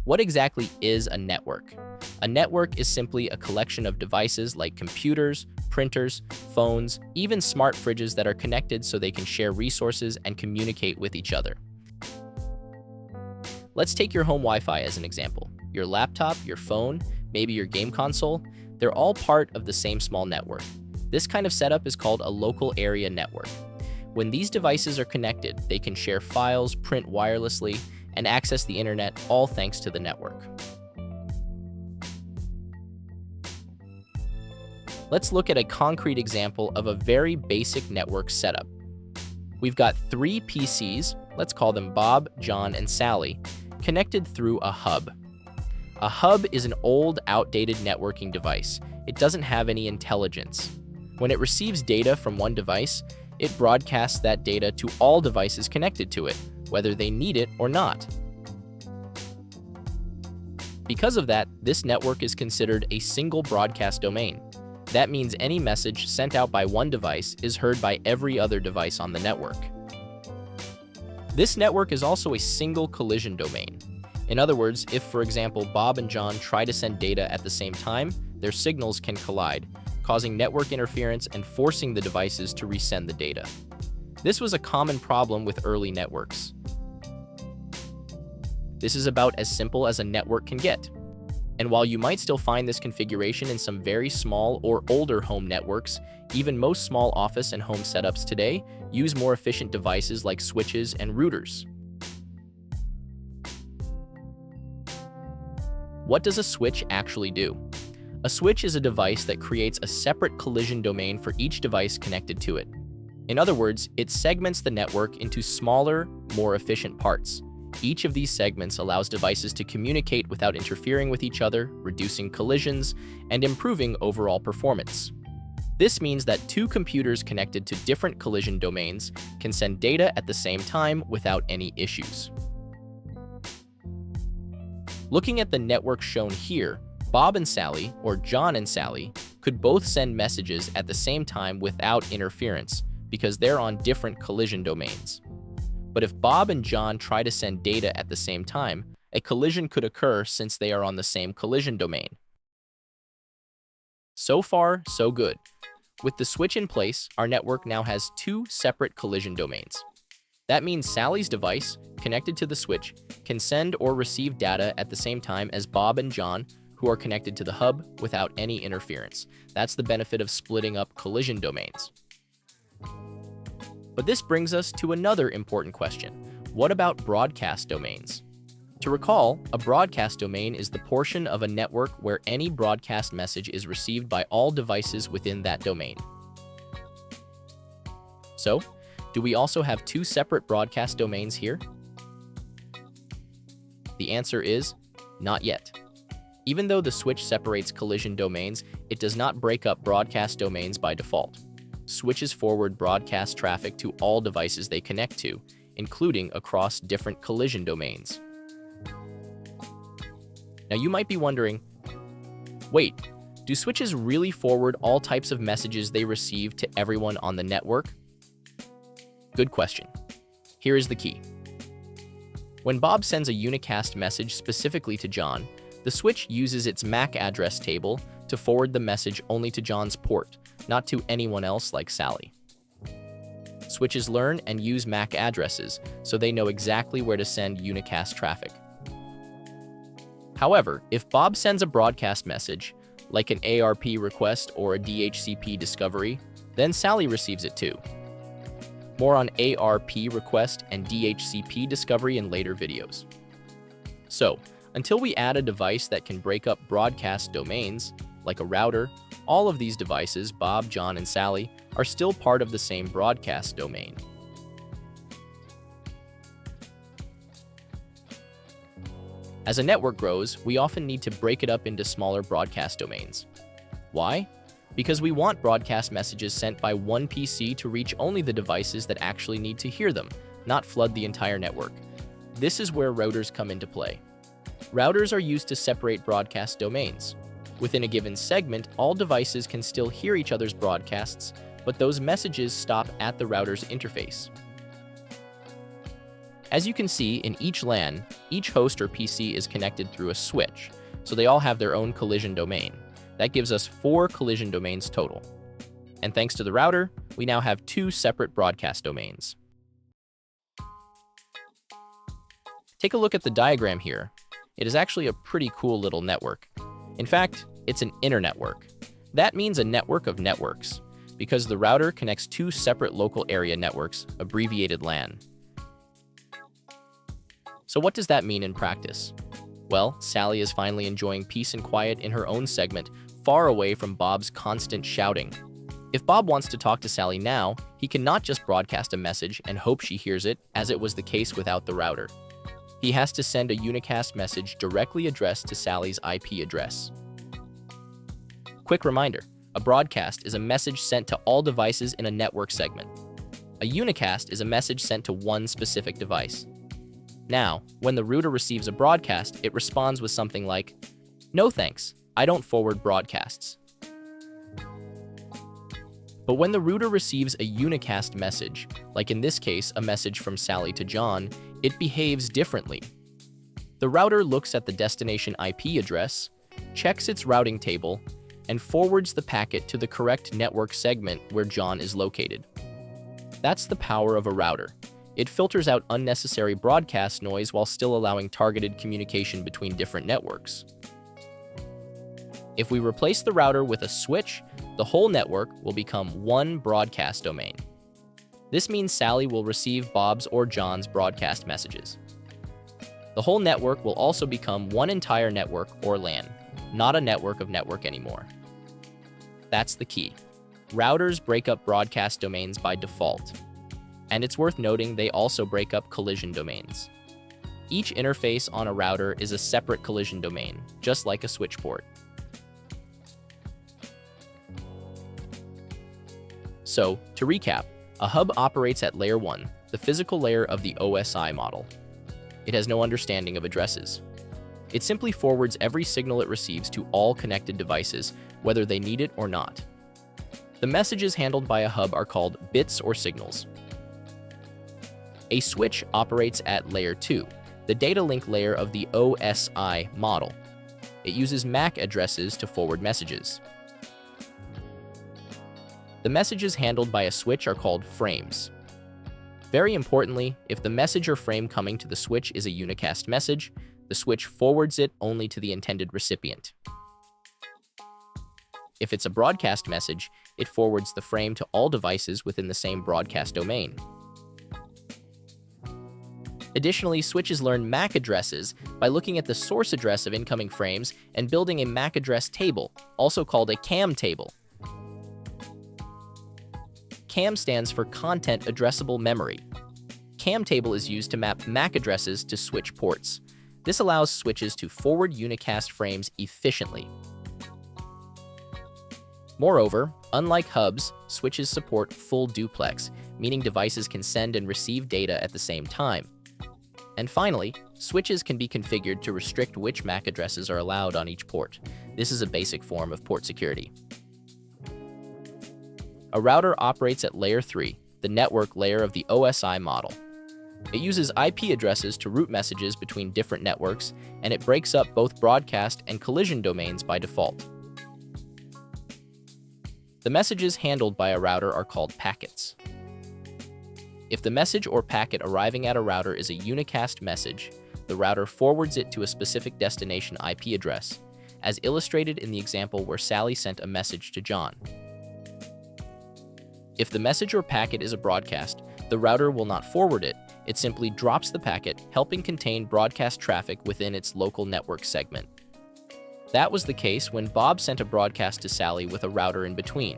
What exactly is a network? A network is simply a collection of devices like computers, printers, phones, even smart fridges that are connected so they can share resources and communicate with each other. Let's take your home Wi-Fi as an example. Your laptop, your phone, maybe your game console, they're all part of the same small network. This kind of setup is called a local area network. When these devices are connected, they can share files, print wirelessly, and access the internet, all thanks to the network. Let's look at a concrete example of a very basic network setup. We've got 3 PCs, let's call them Bob, John, and Sally, connected through a hub. A hub is an old, outdated networking device. It doesn't have any intelligence. When it receives data from one device, it broadcasts that data to all devices connected to it, whether they need it or not. Because of that, this network is considered a single broadcast domain. That means any message sent out by one device is heard by every other device on the network. This network is also a single collision domain. In other words, if, for example, Bob and John try to send data at the same time, their signals can collide, causing network interference and forcing the devices to resend the data. This was a common problem with early networks. This is about as simple as a network can get. And while you might still find this configuration in some very small or older home networks, even most small office and home setups today use more efficient devices like switches and routers. What does a switch actually do? A switch is a device that creates a separate collision domain for each device connected to it. In other words, it segments the network into smaller, more efficient parts. Each of these segments allows devices to communicate without interfering with each other, reducing collisions, and improving overall performance. This means that 2 computers connected to different collision domains can send data at the same time without any issues. Looking at the network shown here, Bob and Sally, or John and Sally, could both send messages at the same time without interference because they're on different collision domains. But if Bob and John try to send data at the same time, a collision could occur since they are on the same collision domain. So far, so good. With the switch in place, our network now has 2 separate collision domains. That means Sally's device, connected to the switch, can send or receive data at the same time as Bob and John, who are connected to the hub without any interference. That's the benefit of splitting up collision domains. But this brings us to another important question. What about broadcast domains? To recall, a broadcast domain is the portion of a network where any broadcast message is received by all devices within that domain. So, do we also have 2 separate broadcast domains here? The answer is not yet. Even though the switch separates collision domains, it does not break up broadcast domains by default. Switches forward broadcast traffic to all devices they connect to, including across different collision domains. Now you might be wondering, wait, do switches really forward all types of messages they receive to everyone on the network? Good question. Here is the key. When Bob sends a unicast message specifically to John, the switch uses its MAC address table to forward the message only to John's port, not to anyone else like Sally. Switches learn and use MAC addresses, so they know exactly where to send unicast traffic. However, if Bob sends a broadcast message, like an ARP request or a DHCP discovery, then Sally receives it too. More on ARP request and DHCP discovery in later videos. So, until we add a device that can break up broadcast domains, like a router, all of these devices, Bob, John, and Sally, are still part of the same broadcast domain. As a network grows, we often need to break it up into smaller broadcast domains. Why? Because we want broadcast messages sent by one PC to reach only the devices that actually need to hear them, not flood the entire network. This is where routers come into play. Routers are used to separate broadcast domains. Within a given segment, all devices can still hear each other's broadcasts, but those messages stop at the router's interface. As you can see, in each LAN, each host or PC is connected through a switch, so they all have their own collision domain. That gives us 4 collision domains total. And thanks to the router, we now have 2 separate broadcast domains. Take a look at the diagram here. It is actually a pretty cool little network. In fact, it's an internetwork. That means a network of networks, because the router connects 2 separate local area networks, abbreviated LAN. So what does that mean in practice? Well, Sally is finally enjoying peace and quiet in her own segment, far away from Bob's constant shouting. If Bob wants to talk to Sally now, he cannot just broadcast a message and hope she hears it, as it was the case without the router. He has to send a unicast message directly addressed to Sally's IP address. Quick reminder, a broadcast is a message sent to all devices in a network segment. A unicast is a message sent to one specific device. Now, when the router receives a broadcast, it responds with something like, "No thanks, I don't forward broadcasts." But when the router receives a unicast message, like in this case a message from Sally to John, it behaves differently. The router looks at the destination IP address, checks its routing table, and forwards the packet to the correct network segment where John is located. That's the power of a router. It filters out unnecessary broadcast noise while still allowing targeted communication between different networks. If we replace the router with a switch, the whole network will become one broadcast domain. This means Sally will receive Bob's or John's broadcast messages. The whole network will also become one entire network or LAN, not a network of network anymore. That's the key. Routers break up broadcast domains by default. And it's worth noting they also break up collision domains. Each interface on a router is a separate collision domain, just like a switch port. So, to recap, a hub operates at layer 1, the physical layer of the OSI model. It has no understanding of addresses. It simply forwards every signal it receives to all connected devices, whether they need it or not. The messages handled by a hub are called bits or signals. A switch operates at layer 2, the data link layer of the OSI model. It uses MAC addresses to forward messages. The messages handled by a switch are called frames. Very importantly, if the message or frame coming to the switch is a unicast message, the switch forwards it only to the intended recipient. If it's a broadcast message, it forwards the frame to all devices within the same broadcast domain. Additionally, switches learn MAC addresses by looking at the source address of incoming frames and building a MAC address table, also called a CAM table. CAM stands for Content Addressable Memory. CAM table is used to map MAC addresses to switch ports. This allows switches to forward unicast frames efficiently. Moreover, unlike hubs, switches support full duplex, meaning devices can send and receive data at the same time. And finally, switches can be configured to restrict which MAC addresses are allowed on each port. This is a basic form of port security. A router operates at layer 3, the network layer of the OSI model. It uses IP addresses to route messages between different networks, and it breaks up both broadcast and collision domains by default. The messages handled by a router are called packets. If the message or packet arriving at a router is a unicast message, the router forwards it to a specific destination IP address, as illustrated in the example where Sally sent a message to John. If the message or packet is a broadcast, the router will not forward it. It simply drops the packet, helping contain broadcast traffic within its local network segment. That was the case when Bob sent a broadcast to Sally with a router in between.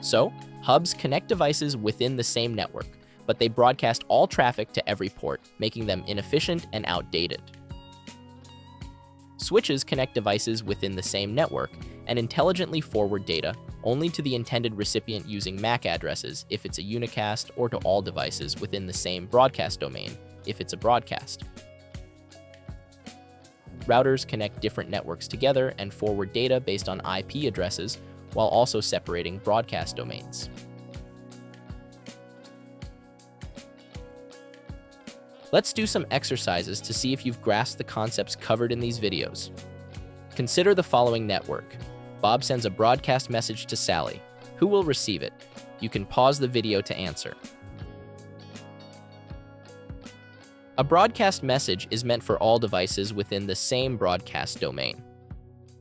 So, hubs connect devices within the same network, but they broadcast all traffic to every port, making them inefficient and outdated. Switches connect devices within the same network and intelligently forward data only to the intended recipient using MAC addresses if it's a unicast, or to all devices within the same broadcast domain if it's a broadcast. Routers connect different networks together and forward data based on IP addresses while also separating broadcast domains. Let's do some exercises to see if you've grasped the concepts covered in these videos. Consider the following network. Bob sends a broadcast message to Sally. Who will receive it? You can pause the video to answer. A broadcast message is meant for all devices within the same broadcast domain.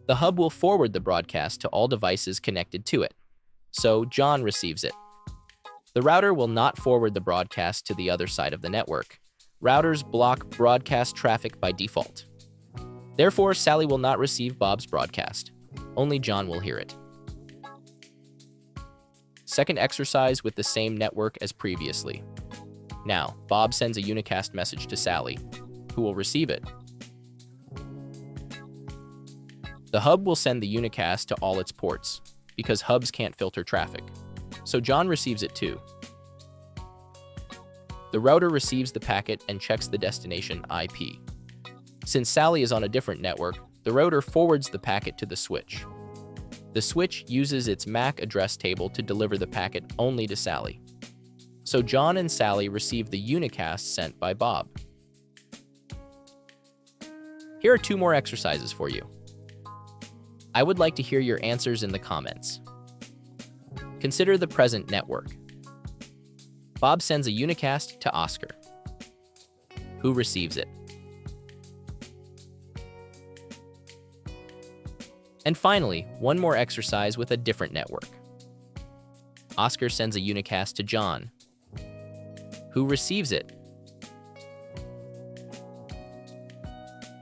The hub will forward the broadcast to all devices connected to it. So John receives it. The router will not forward the broadcast to the other side of the network. Routers block broadcast traffic by default. Therefore, Sally will not receive Bob's broadcast. Only John will hear it. Second exercise with the same network as previously. Now, Bob sends a unicast message to Sally, who will receive it. The hub will send the unicast to all its ports, because hubs can't filter traffic. So John receives it too. The router receives the packet and checks the destination IP. Since Sally is on a different network, the router forwards the packet to the switch. The switch uses its MAC address table to deliver the packet only to Sally. So John and Sally receive the unicast sent by Bob. Here are 2 more exercises for you. I would like to hear your answers in the comments. Consider the present network. Bob sends a unicast to Oscar. Who receives it? And finally, one more exercise with a different network. Oscar sends a unicast to John. Who receives it?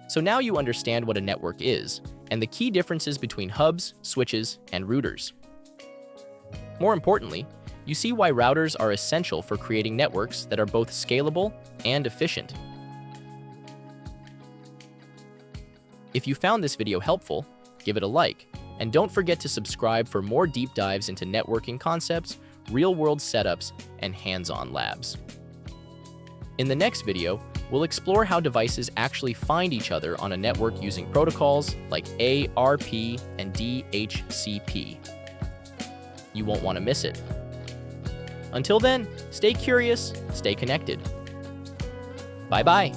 So now you understand what a network is, and the key differences between hubs, switches, and routers. More importantly, you see why routers are essential for creating networks that are both scalable and efficient. If you found this video helpful, give it a like, and don't forget to subscribe for more deep dives into networking concepts, real-world setups, and hands-on labs. In the next video, we'll explore how devices actually find each other on a network using protocols like ARP and DHCP. You won't want to miss it. Until then, stay curious, stay connected. Bye-bye.